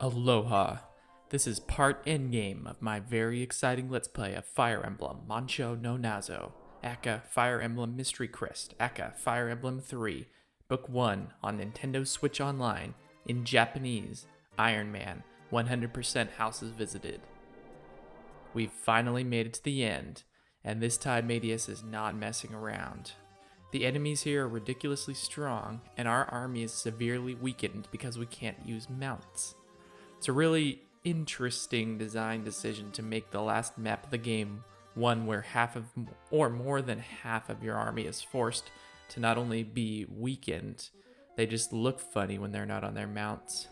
Aloha. This is part Endgame of my very exciting Let's Play of Fire Emblem Mancho no Nazo, aka Fire Emblem Mystery Crest, aka Fire Emblem 3, Book 1 on Nintendo Switch Online, in Japanese, Ironman, 100% houses visited. We've finally made it to the end, and this time Medius is not messing around. The enemies here are ridiculously strong, and our army is severely weakened because we can't use mounts. It's a really interesting design decision to make the last map of the game one where half of, or more than half of your army is forced to not only be weakened, they just look funny when they're not on their mounts.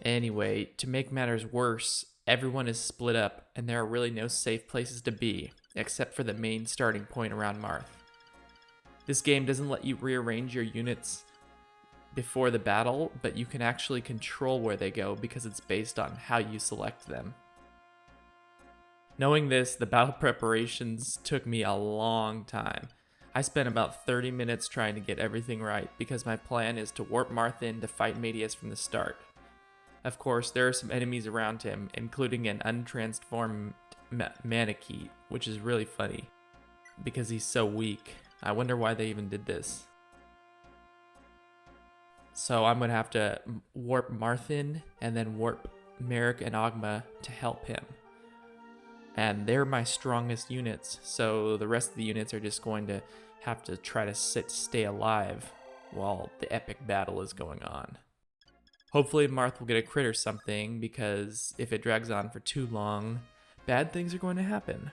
Anyway, to make matters worse, everyone is split up and there are really no safe places to be, except for the main starting point around Marth. This game doesn't let you rearrange your units before the battle, but you can actually control where they go because it's based on how you select them. Knowing this, the battle preparations took me a long time. I spent about 30 minutes trying to get everything right because my plan is to warp Marth in to fight Medius from the start. Of course, there are some enemies around him, including an untransformed Manakee, which is really funny because he's so weak. I wonder why they even did this. So I'm going to have to warp Marthin and then warp Merrick and Ogma to help him. And they're my strongest units, so the rest of the units are just going to have to try to stay alive while the epic battle is going on. Hopefully Marth will get a crit or something, because if it drags on for too long, bad things are going to happen.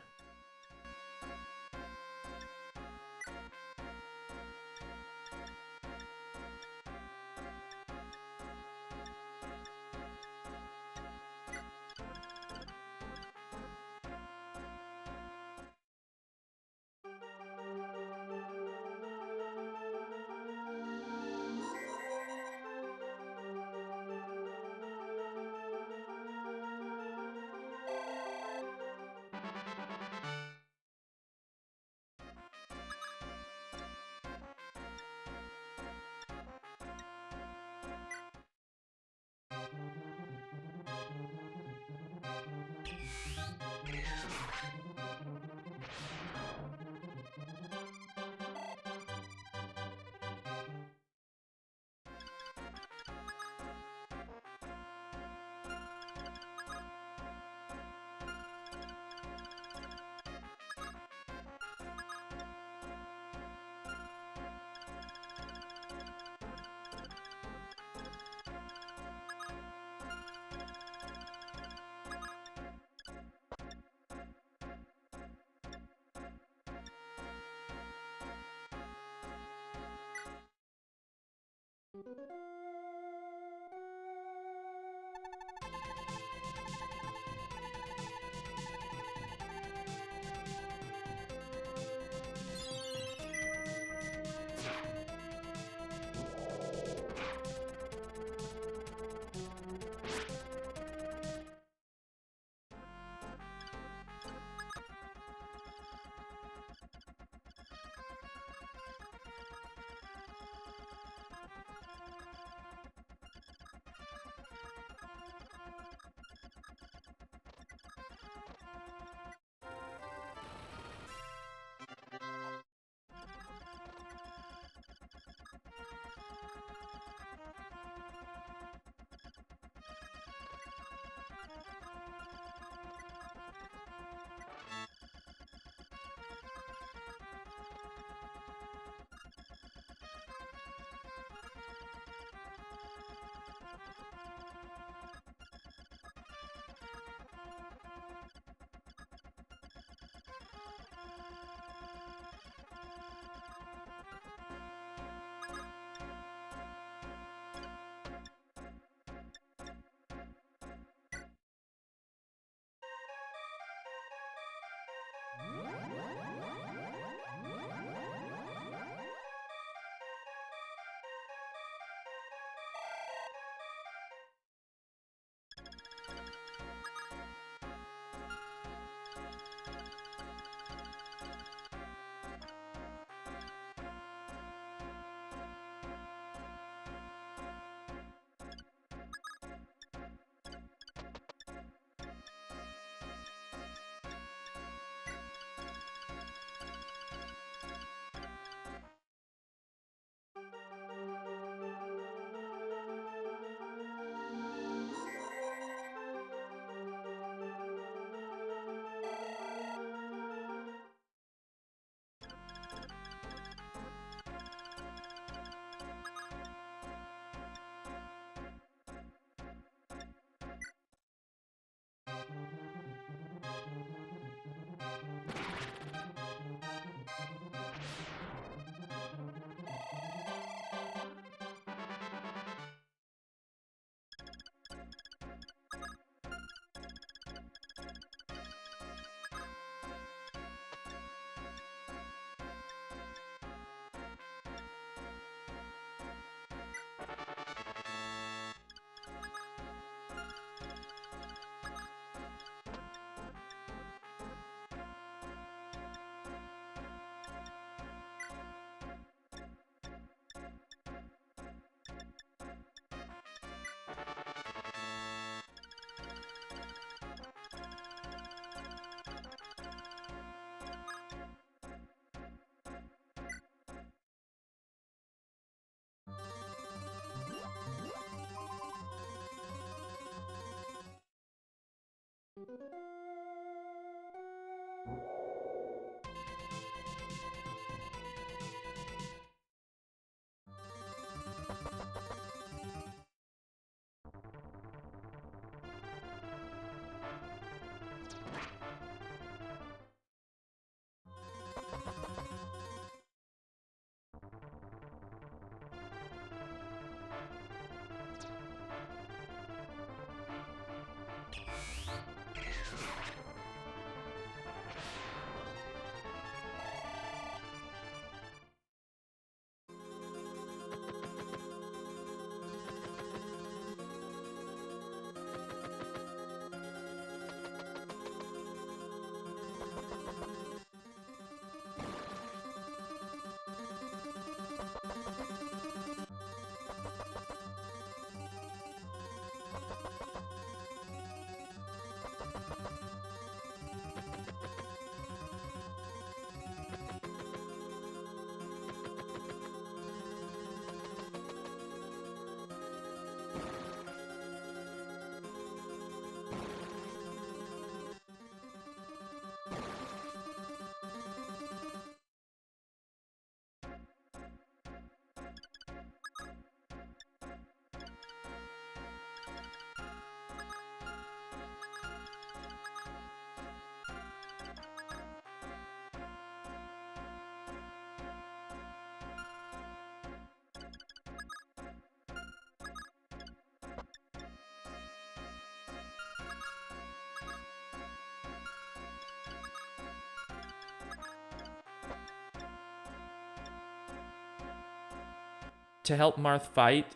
To help Marth fight,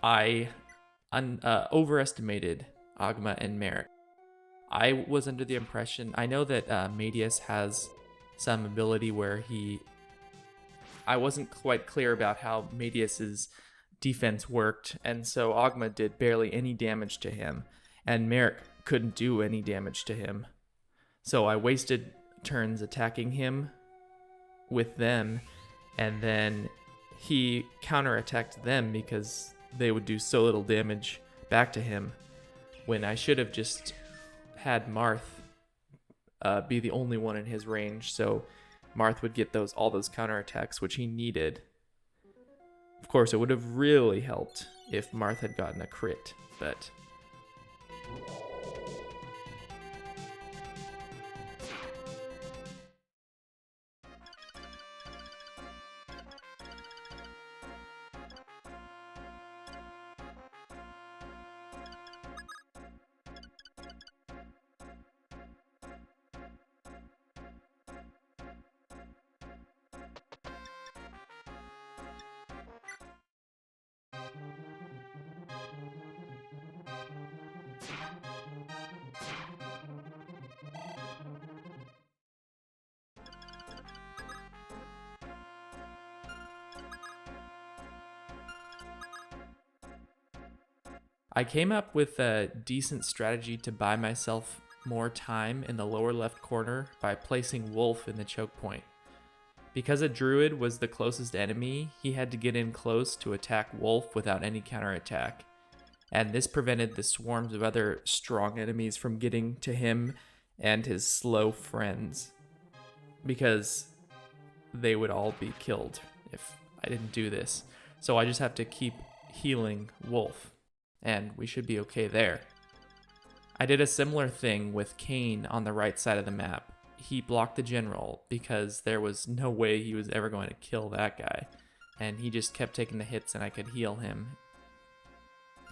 I overestimated Ogma and Merrick. I was under the impression, I know that Medius has some ability where I wasn't quite clear about how Medius's defense worked, and so Ogma did barely any damage to him, and Merrick couldn't do any damage to him. So I wasted turns attacking him with them, and then he counterattacked them because they would do so little damage back to him, when I should have just had Marth be the only one in his range, so Marth would get all those counterattacks which he needed. Of course, it would have really helped if Marth had gotten a crit, but I came up with a decent strategy to buy myself more time in the lower left corner by placing Wolf in the choke point. Because a druid was the closest enemy, he had to get in close to attack Wolf without any counterattack. And this prevented the swarms of other strong enemies from getting to him and his slow friends, because they would all be killed if I didn't do this. So I just have to keep healing Wolf, and we should be okay there. I did a similar thing with Kane on the right side of the map. He blocked the general because there was no way he was ever going to kill that guy, and he just kept taking the hits and I could heal him.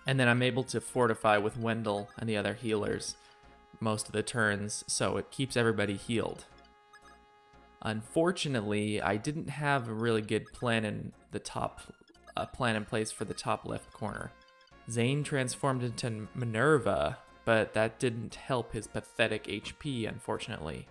And then I'm able to fortify with Wendell and the other healers most of the turns, so it keeps everybody healed. Unfortunately, I didn't have a really good plan in place for the top left corner. Zane transformed into Minerva, but that didn't help his pathetic HP, unfortunately.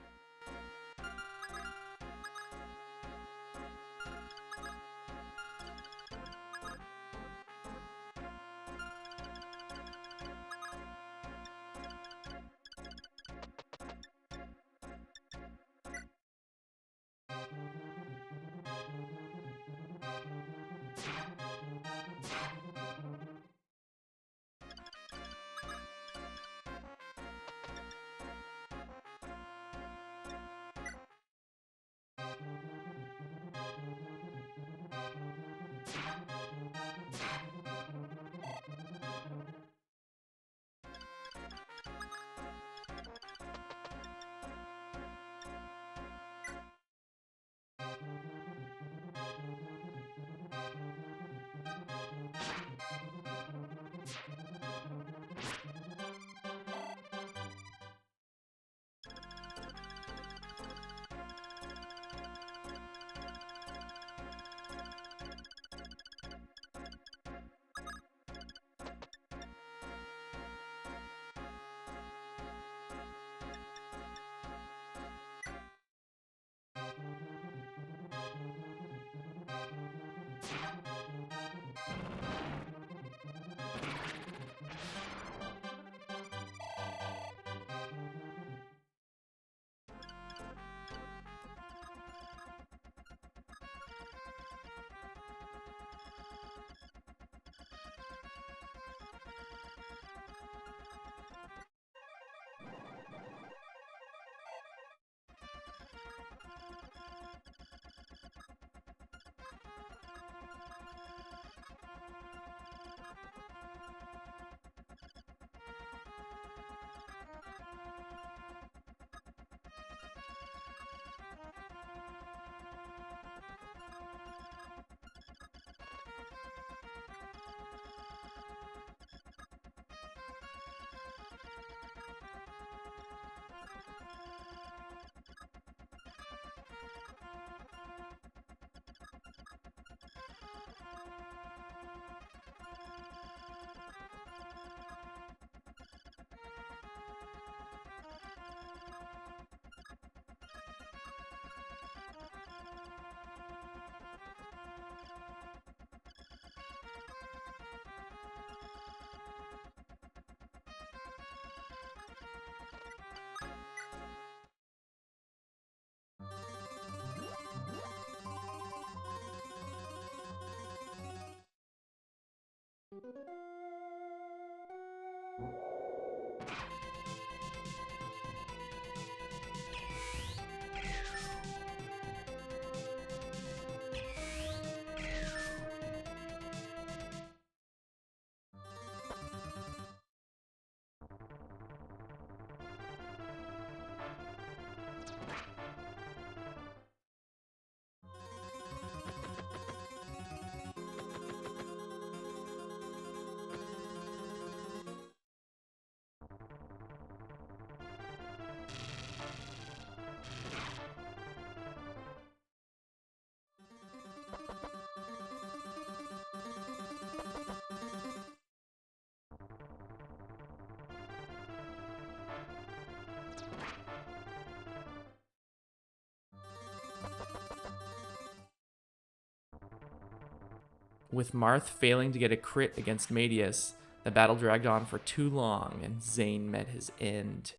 With Marth failing to get a crit against Medius, the battle dragged on for too long and Zane met his end.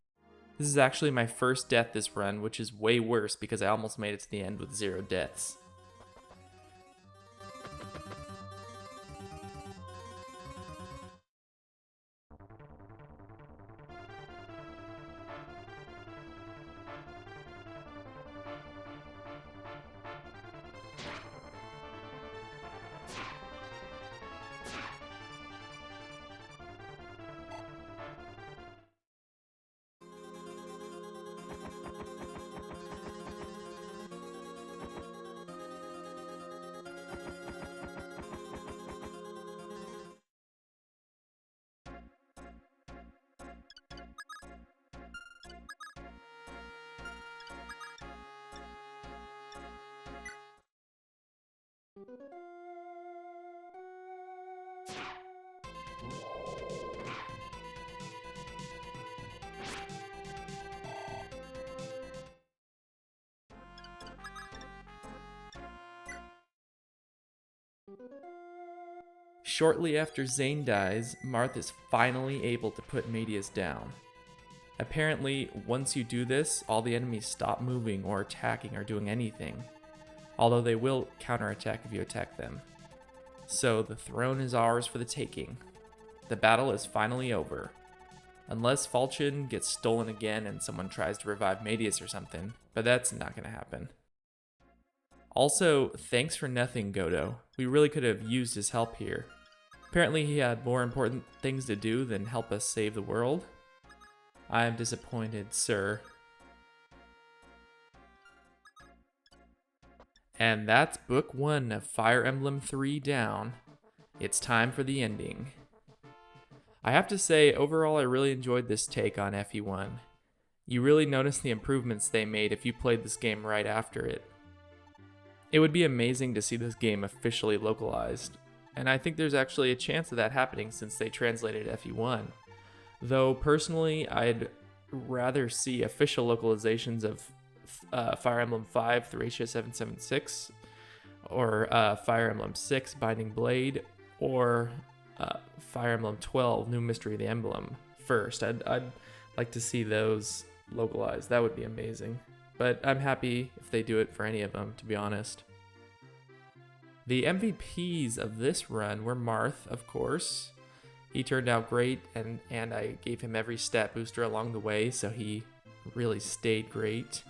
This is actually my first death this run, which is way worse because I almost made it to the end with 0 deaths. Shortly after Zane dies, Marth is finally able to put Medius down. Apparently, once you do this, all the enemies stop moving or attacking or doing anything, although they will counterattack if you attack them. So the throne is ours for the taking. The battle is finally over. Unless Falchion gets stolen again and someone tries to revive Medius or something, but that's not going to happen. Also, thanks for nothing, Godo. We really could have used his help here. Apparently he had more important things to do than help us save the world. I am disappointed, sir. And that's book 1 of Fire Emblem 3 down. It's time for the ending. I have to say, overall I really enjoyed this take on FE1. You really notice the improvements they made if you played this game right after it. It would be amazing to see this game officially localized, and I think there's actually a chance of that happening since they translated FE1. Though personally, I'd rather see official localizations of Fire Emblem 5 Thracia 776, or Fire Emblem 6 Binding Blade, or Fire Emblem 12 New Mystery of the Emblem first. I'd like to see those localized. That would be amazing. But I'm happy if they do it for any of them, to be honest. The MVPs of this run were Marth, of course. He turned out great, and I gave him every stat booster along the way, so he really stayed great.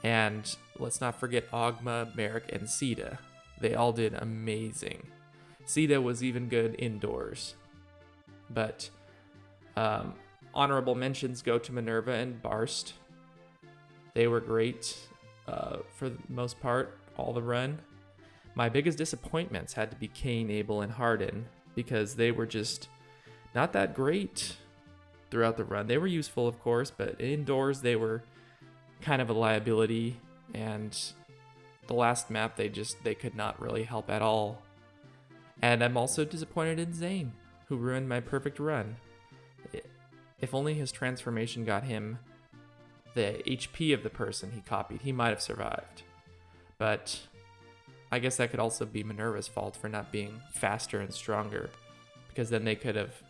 And let's not forget Ogma, Merrick, and Sita. They all did amazing. Sita was even good indoors. But honorable mentions go to Minerva and Barst. They were great for the most part, all the run. My biggest disappointments had to be Kane, Abel, and Hardin, because they were just not that great throughout the run. They were useful, of course, but indoors they were kind of a liability, and the last map they could not really help at all. And I'm also disappointed in Zane, who ruined my perfect run. If only his transformation got him the HP of the person he copied, he might have survived. But I guess that could also be Minerva's fault for not being faster and stronger, because then they could have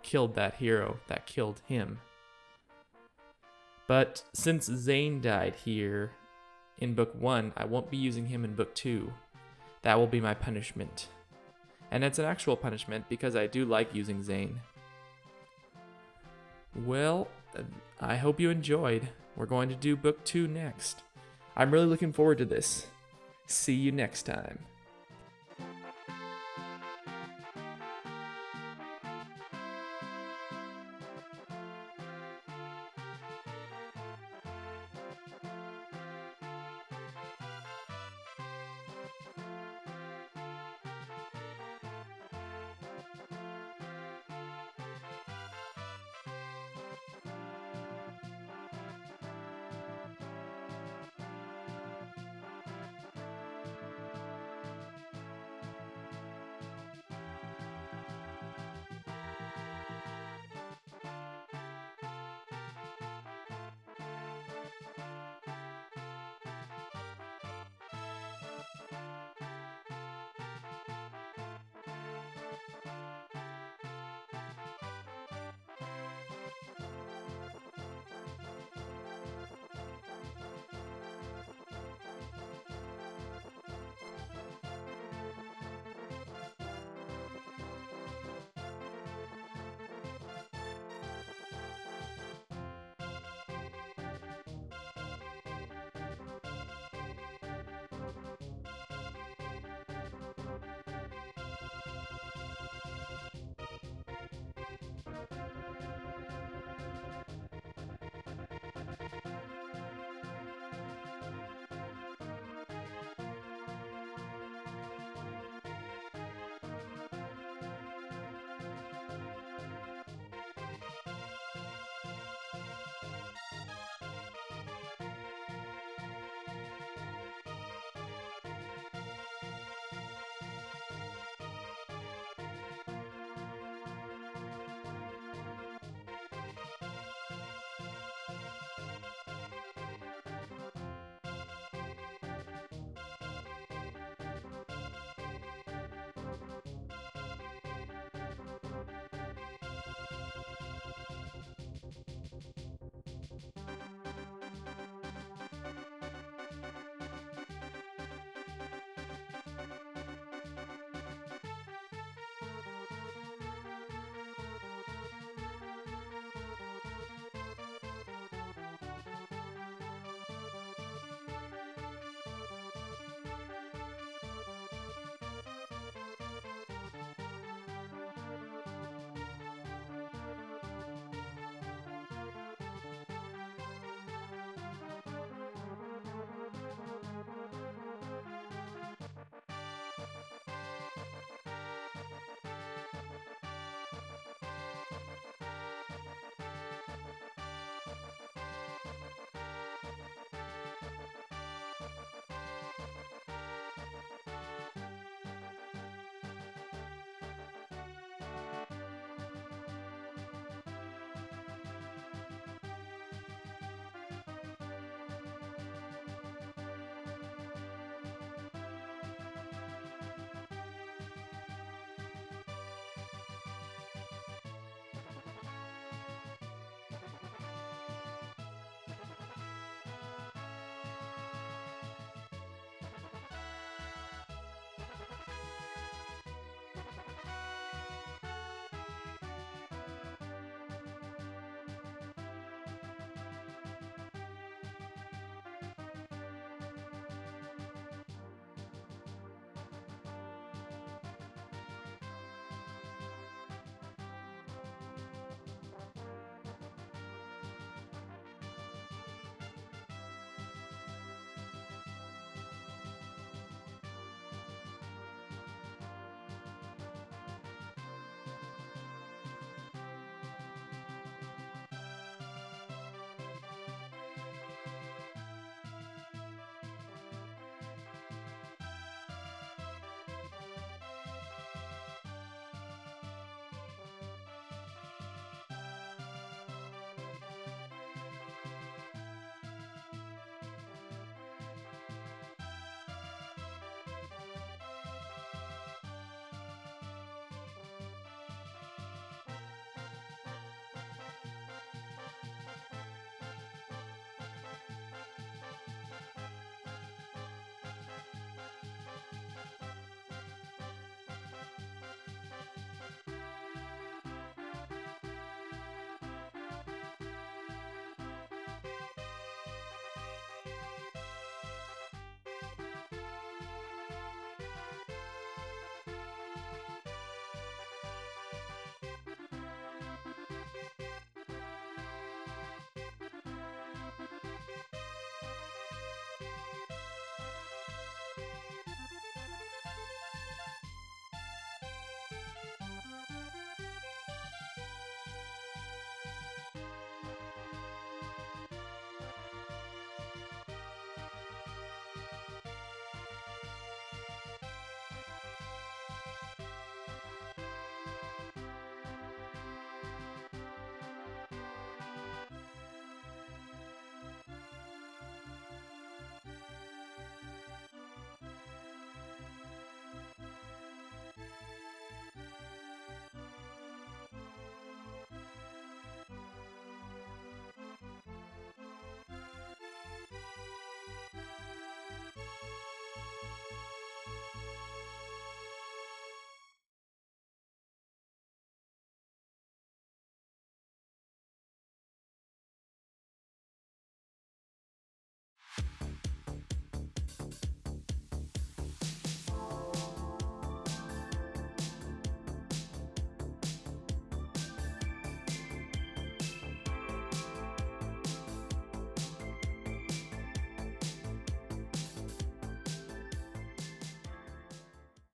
killed that hero that killed him. But since Zane died here in book 1, I won't be using him in book 2. That will be my punishment. And it's an actual punishment because I do like using Zane. Well, I hope you enjoyed. We're going to do book 2 next. I'm really looking forward to this. See you next time.